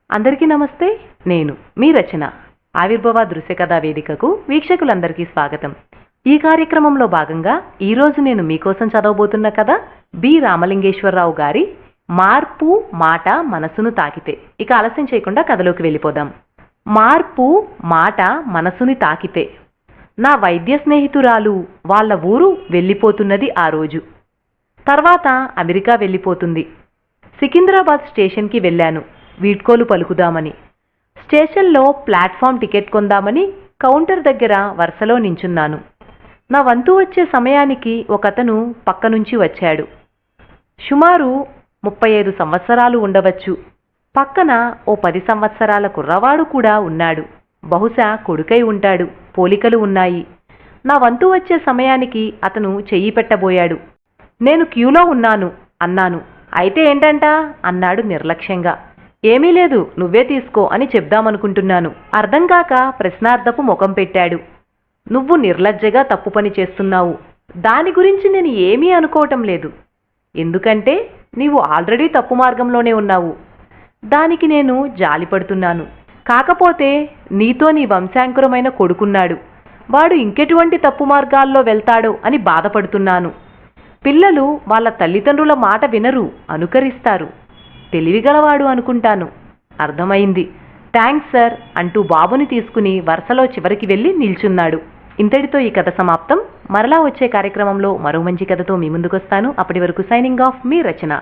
అందరికీ నమస్తే. నేను మీ రచన. ఆవిర్భవ దృశ్య కథా వేదికకు వీక్షకులందరికీ స్వాగతం. ఈ కార్యక్రమంలో భాగంగా ఈరోజు నేను మీకోసం చదవబోతున్న కథ బి రామలింగేశ్వరరావు గారి మార్పు మాట మనసును తాకితే. ఇక ఆలస్యం చేయకుండా కథలోకి వెళ్ళిపోదాం. మార్పు మాట మనసుని తాకితే. నా వైద్య స్నేహితురాలు వాళ్ళ ఊరు వెళ్ళిపోతున్నది ఆ రోజు. తర్వాత అమెరికా వెళ్ళిపోతుంది. సికింద్రాబాద్ స్టేషన్కి వెళ్ళాను వీడ్కోలు పలుకుదామని. స్టేషన్లో ప్లాట్ఫామ్ టికెట్ కొందామని కౌంటర్ దగ్గర వరుసలో నించున్నాను. నా వంతు వచ్చే సమయానికి ఒకతను పక్క నుంచి వచ్చాడు. సుమారు 35 సంవత్సరాలు ఉండవచ్చు. పక్కన ఓ 10 సంవత్సరాల కుర్రవాడు కూడా ఉన్నాడు. బహుశా కొడుకై ఉంటాడు. పోలికలు ఉన్నాయి. నా వంతు వచ్చే సమయానికి అతను చెయ్యి పెట్టబోయాడు. నేను క్యూలో ఉన్నాను అన్నాను. అయితే ఏంటంట అన్నాడు నిర్లక్ష్యంగా. ఏమీ లేదు, నువ్వే తీసుకో అని చెప్దామనుకుంటున్నాను. అర్థం కాక ప్రశ్నార్థపు ముఖం పెట్టాడు. నువ్వు నిర్లజ్జగా తప్పు పని చేస్తున్నావు. దాని గురించి నేను ఏమీ అనుకోవటం లేదు. ఎందుకంటే నీవు ఆల్రెడీ తప్పు మార్గంలోనే ఉన్నావు. దానికి నేను జాలిపడుతున్నాను. కాకపోతే నీతో నీ వంశాంకురమైన కొడుకున్నాడు. వాడు ఇంకెటువంటి తప్పు మార్గాల్లో వెళ్తాడో అని బాధపడుతున్నాను. పిల్లలు వాళ్ళ తల్లిదండ్రుల మాట వినరు, అనుకరిస్తారు. తెలివిగలవాడు అనుకుంటాను. అర్థమైంది. థ్యాంక్స్ సార్ అంటూ బాబుని తీసుకుని వరుసలో చివరికి వెళ్ళి నిల్చున్నాడు. ఇంతటితో ఈ కథ సమాప్తం. మరలా వచ్చే కార్యక్రమంలో మరో మంచి కథతో మీ ముందుకొస్తాను. అప్పటి వరకు సైనింగ్ ఆఫ్, మీ రచన.